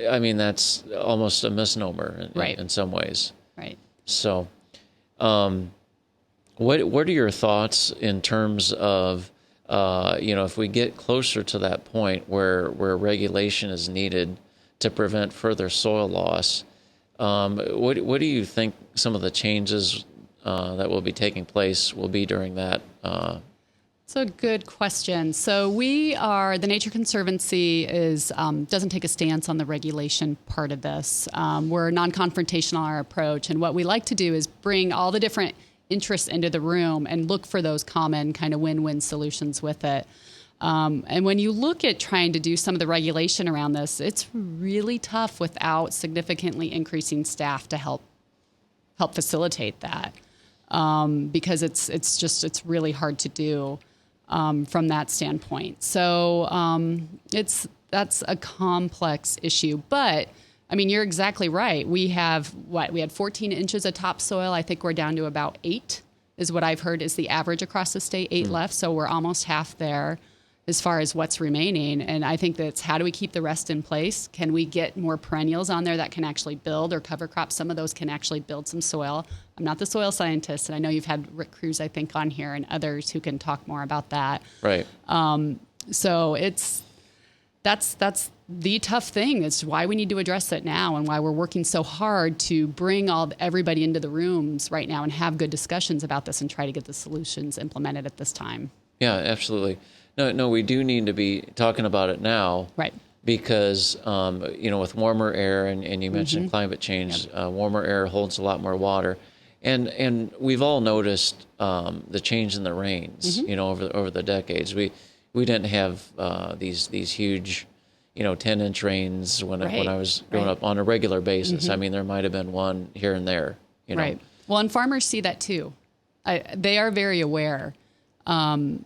I mean, that's almost a misnomer in some ways. Right. So, what are your thoughts in terms of if we get closer to that point where regulation is needed to prevent further soil loss? What do you think some of the changes that will be taking place will be during that? It's a good question. So the Nature Conservancy doesn't take a stance on the regulation part of this. We're non-confrontational in our approach, and what we like to do is bring all the different interests into the room and look for those common kind of win-win solutions with it. And when you look at trying to do some of the regulation around this, it's really tough without significantly increasing staff to help facilitate that, because it's really hard to do from that standpoint. So that's a complex issue, but I mean, you're exactly right. We had 14 inches of topsoil. I think we're down to about 8 is what I've heard is the average across the state, 8 left. So we're almost half there as far as what's remaining. And I think that's how do we keep the rest in place? Can we get more perennials on there that can actually build, or cover crops? Some of those can actually build some soil. I'm not the soil scientist, and I know you've had Rick Cruz, I think, on here, and others who can talk more about that. Right. So that's the tough thing. It's why we need to address it now, and why we're working so hard to bring everybody into the rooms right now and have good discussions about this and try to get the solutions implemented at this time. Yeah, absolutely. No, we do need to be talking about it now. Right. Because, with warmer air, and you mentioned climate change, warmer air holds a lot more water. And we've all noticed the change in the rains, over the decades. We didn't have these huge, 10-inch rains when I was growing up on a regular basis. I mean, there might have been one here and there, Right. Well, and farmers see that too. They are very aware of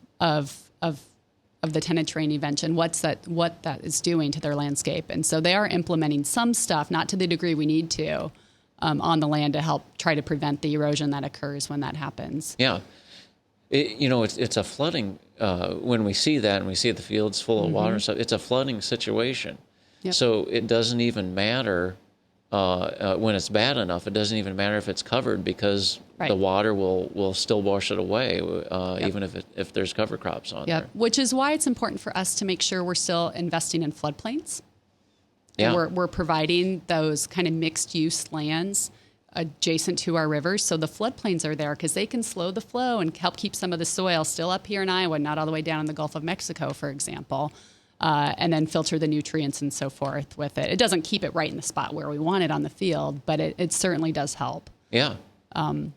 the 10-inch rain event and what that is doing to their landscape. And so they are implementing some stuff, not to the degree we need to, on the land to help try to prevent the erosion that occurs when that happens. Yeah. It's a flooding, when we see that and we see the fields full of water and stuff, it's a flooding situation. Yep. So it doesn't even matter when it's bad enough, it doesn't even matter if it's covered, because the water will still wash it away, even if there's cover crops on there. Which is why it's important for us to make sure we're still investing in floodplains. Yeah. And we're providing those kind of mixed use lands adjacent to our rivers. So the floodplains are there because they can slow the flow and help keep some of the soil still up here in Iowa, not all the way down in the Gulf of Mexico, for example, and then filter the nutrients and so forth with it. It doesn't keep it right in the spot where we want it on the field, but it certainly does help. Yeah.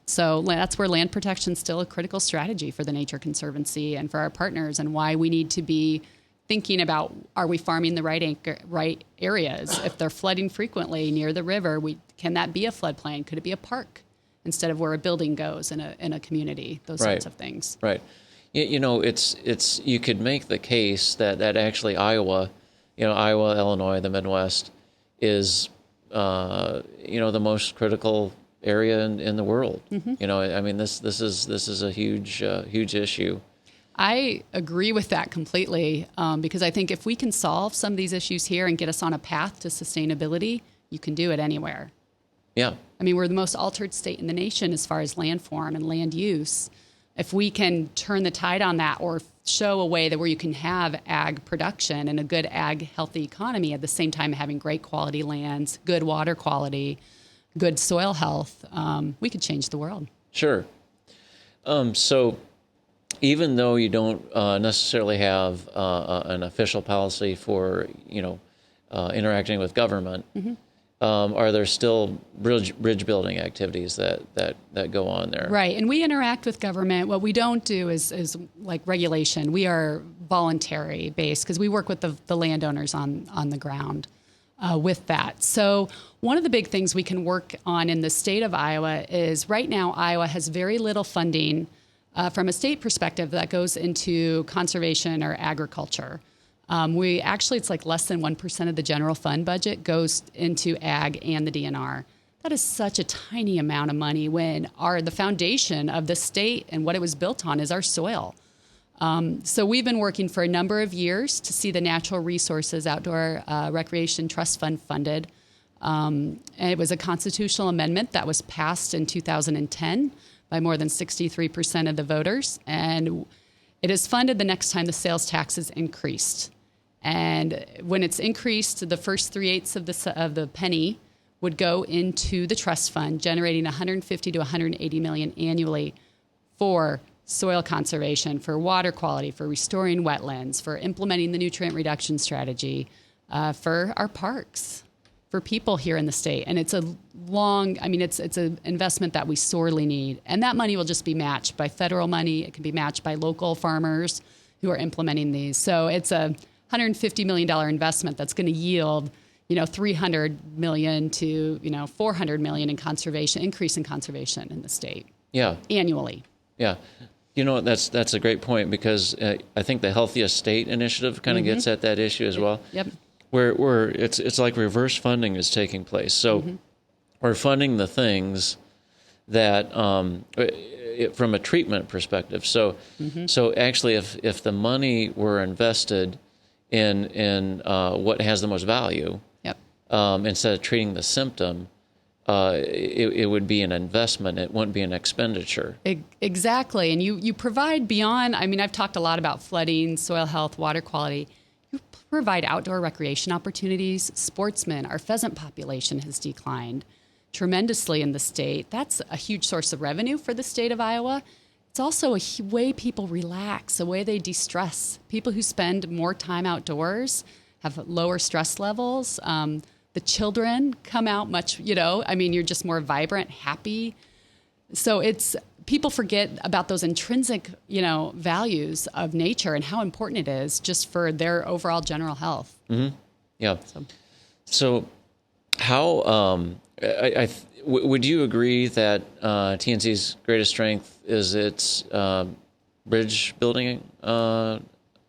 So that's where land protection is still a critical strategy for the Nature Conservancy and for our partners, and why we need to be thinking about, are we farming the right areas? If they're flooding frequently near the river, can that be a floodplain? Could it be a park instead of where a building goes in a community? Those sorts of things. Right. It's you could make the case that actually Iowa, Illinois, the Midwest is the most critical area in the world. Mm-hmm. This is a huge issue. I agree with that completely, because I think if we can solve some of these issues here and get us on a path to sustainability, you can do it anywhere. Yeah. We're the most altered state in the nation as far as landform and land use. If we can turn the tide on that, or show a way that where you can have ag production and a good ag healthy economy at the same time having great quality lands, good water quality, good soil health, we could change the world. Sure. So even though you don't necessarily have an official policy for interacting with government, mm-hmm. Are there still bridge building activities that go on there? Right, and we interact with government. What we don't do is like regulation. We are voluntary based because we work with the landowners on the ground with that. So one of the big things we can work on in the state of Iowa is right now Iowa has very little funding from a state perspective that goes into conservation or agriculture. It's like less than 1% of the general fund budget goes into ag and the DNR. That is such a tiny amount of money when the foundation of the state and what it was built on is our soil. So we've been working for a number of years to see the Natural Resources Outdoor Recreation Trust Fund funded. And it was a constitutional amendment that was passed in 2010 by more than 63% of the voters. And it is funded the next time the sales tax is increased. And when it's increased, the first 3/8 of the penny would go into the trust fund, generating $150 to $180 million annually for soil conservation, for water quality, for restoring wetlands, for implementing the nutrient reduction strategy, for our parks, for people here in the state. And it's it's an investment that we sorely need. And that money will just be matched by federal money. It can be matched by local farmers who are implementing these. So it's a $150 million investment that's going to yield, $300 million to, $400 million increase in conservation in the state. Yeah. Annually. Yeah. That's a great point because I think the Healthiest State Initiative kind of mm-hmm. gets at that issue as well. Yep. Where it's like reverse funding is taking place. So mm-hmm. we're funding the things that from a treatment perspective. So mm-hmm. so actually if the money were invested in what has the most value, yep. Instead of treating the symptom, it would be an investment. It wouldn't be an expenditure. Exactly. And you provide beyond, I've talked a lot about flooding, soil health, water quality. You provide outdoor recreation opportunities. Sportsmen, our pheasant population has declined tremendously in the state. That's a huge source of revenue for the state of Iowa. It's also a way people relax, a way they de-stress. People who spend more time outdoors have lower stress levels. The children come out much, you're just more vibrant, happy. So people forget about those intrinsic, values of nature and how important it is just for their overall general health. Mm-hmm. Yeah. So how, would you agree that TNC's greatest strength is its bridge building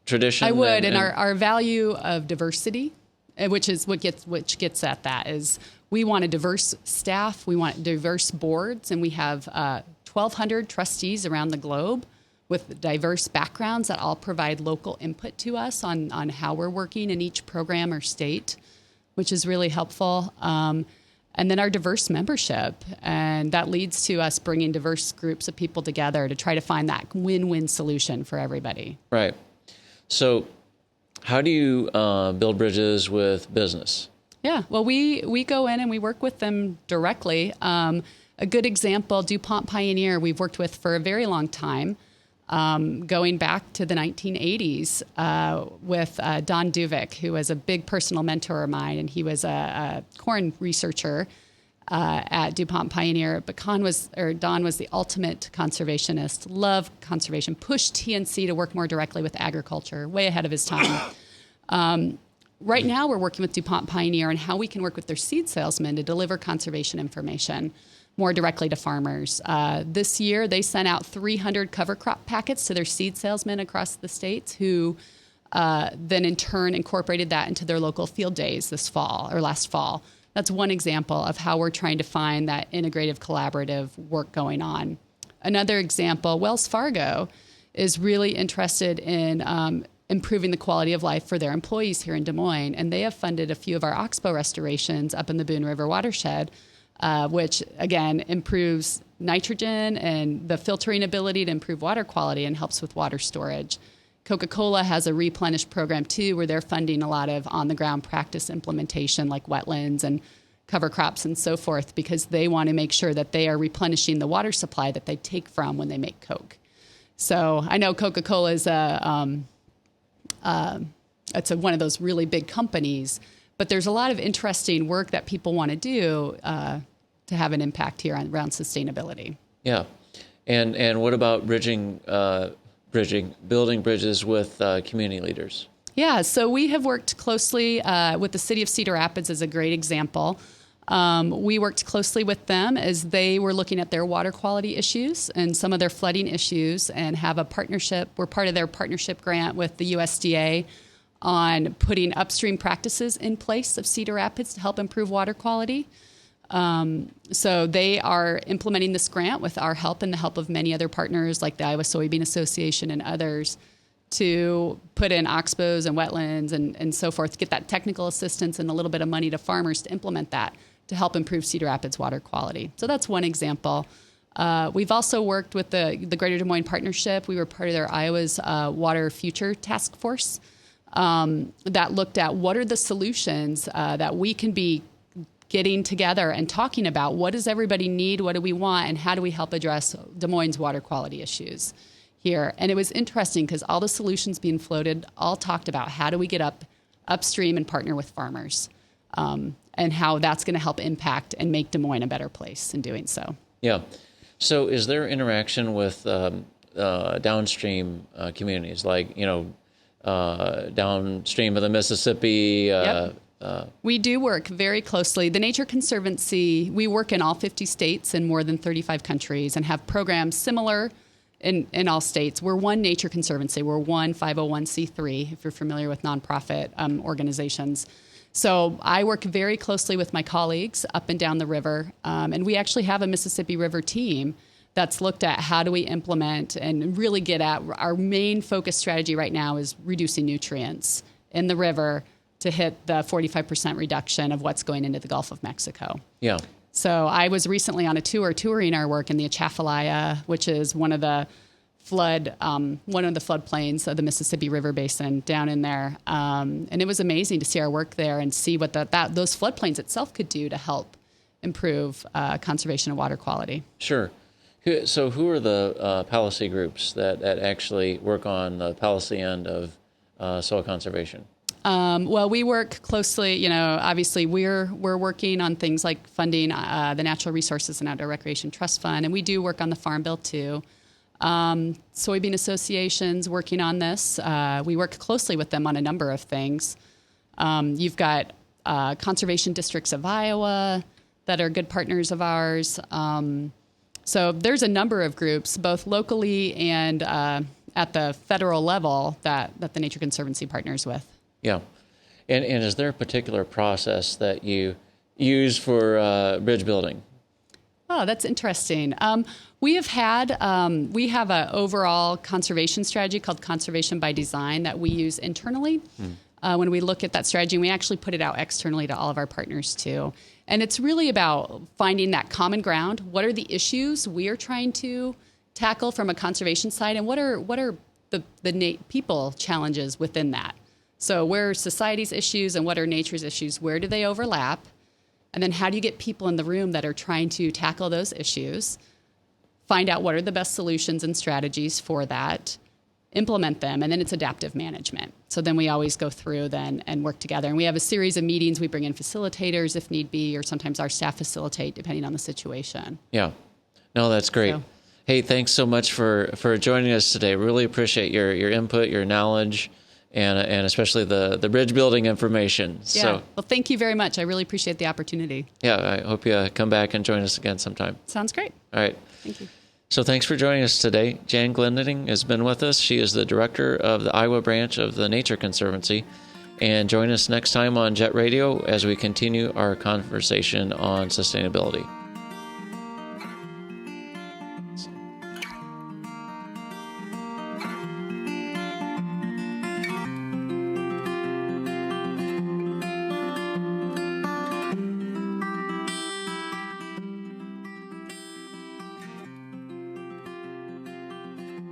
tradition? I would, and our value of diversity, which gets at that, is we want a diverse staff, we want diverse boards, and we have 1,200 trustees around the globe with diverse backgrounds that all provide local input to us on how we're working in each program or state, which is really helpful. And then our diverse membership, and that leads to us bringing diverse groups of people together to try to find that win-win solution for everybody. Right. So how do you build bridges with business? Yeah, well, we go in and we work with them directly. A good example, DuPont Pioneer, we've worked with for a very long time, going back to the 1980s with Don Duvik, who was a big personal mentor of mine, and he was a corn researcher at DuPont Pioneer, but Don was the ultimate conservationist, loved conservation, pushed TNC to work more directly with agriculture, way ahead of his time. Right now, we're working with DuPont Pioneer on how we can work with their seed salesmen to deliver conservation information more directly to farmers. This year, they sent out 300 cover crop packets to their seed salesmen across the states who then in turn incorporated that into their local field days last fall. That's one example of how we're trying to find that integrative, collaborative work going on. Another example, Wells Fargo is really interested in improving the quality of life for their employees here in Des Moines, and they have funded a few of our oxbow restorations up in the Boone River watershed, which, again, improves nitrogen and the filtering ability to improve water quality and helps with water storage. Coca-Cola has a replenish program too, where they're funding a lot of on-the-ground practice implementation like wetlands and cover crops and so forth, because they want to make sure that they are replenishing the water supply that they take from when they make Coke. So I know Coca-Cola is one of those really big companies, but there's a lot of interesting work that people want to do to have an impact here around sustainability. Yeah. And what about building bridges with community leaders? Yeah, so we have worked closely with the city of Cedar Rapids as a great example. We worked closely with them as they were looking at their water quality issues and some of their flooding issues, and have a partnership. We're part of their partnership grant with the USDA on putting upstream practices in place of Cedar Rapids to help improve water quality. So they are implementing this grant with our help and the help of many other partners like the Iowa Soybean Association and others to put in oxbows and wetlands and so forth, to get that technical assistance and a little bit of money to farmers to implement that to help improve Cedar Rapids water quality. So that's one example. We've also worked with the Greater Des Moines Partnership. We were part of their Iowa's Water Future Task Force that looked at what are the solutions that we can be getting together and talking about. What does everybody need? What do we want? And how do we help address Des Moines' water quality issues here? And it was interesting because all the solutions being floated all talked about how do we get upstream and partner with farmers, and how that's going to help impact and make Des Moines a better place in doing so. Yeah. So is there interaction with downstream communities, like, downstream of the Mississippi? Yep. We do work very closely. The Nature Conservancy, we work in all 50 states and more than 35 countries and have programs similar in all states. We're one Nature Conservancy. We're one 501c3, if you're familiar with nonprofit organizations. So I work very closely with my colleagues up and down the river, and we actually have a Mississippi River team that's looked at how do we implement and really get at our main focus strategy right now is reducing nutrients in the river to hit the 45% reduction of what's going into the Gulf of Mexico. Yeah. So I was recently on a tour touring our work in the Atchafalaya, which is one of the floodplains of the Mississippi River Basin down in there. And it was amazing to see our work there and see what those floodplains itself could do to help improve conservation of water quality. Sure. So who are the policy groups that actually work on the policy end of soil conservation? Well, we work closely, obviously we're working on things like funding the Natural Resources and Outdoor Recreation Trust Fund, and we do work on the Farm Bill too. Soybean associations working on this. We work closely with them on a number of things. You've got conservation districts of Iowa that are good partners of ours. So there's a number of groups, both locally and at the federal level that the Nature Conservancy partners with. Yeah. And is there a particular process that you use for bridge building? Oh, that's interesting. We have an overall conservation strategy called Conservation by Design that we use internally when we look at that strategy. And we actually put it out externally to all of our partners too. And it's really about finding that common ground. What are the issues we are trying to tackle from a conservation side, and what are the people challenges within that? So where are society's issues and what are nature's issues? Where do they overlap? And then how do you get people in the room that are trying to tackle those issues? Find out what are the best solutions and strategies for that. implement them, and then it's adaptive management. So then we always go through then and work together. And we have a series of meetings. We bring in facilitators if need be, or sometimes our staff facilitate depending on the situation. Yeah. No, that's great. So, hey, thanks so much for joining us today. Really appreciate your input, your knowledge, and especially the bridge building information. yeah. So, Well, thank you very much. I really appreciate the opportunity. yeah, I hope you come back and join us again sometime. Sounds great. All right. Thank you. So thanks for joining us today. Jan Glendening has been with us. She is the director of the Iowa branch of the Nature Conservancy. And join us next time on JETT Radio as we continue our conversation on sustainability.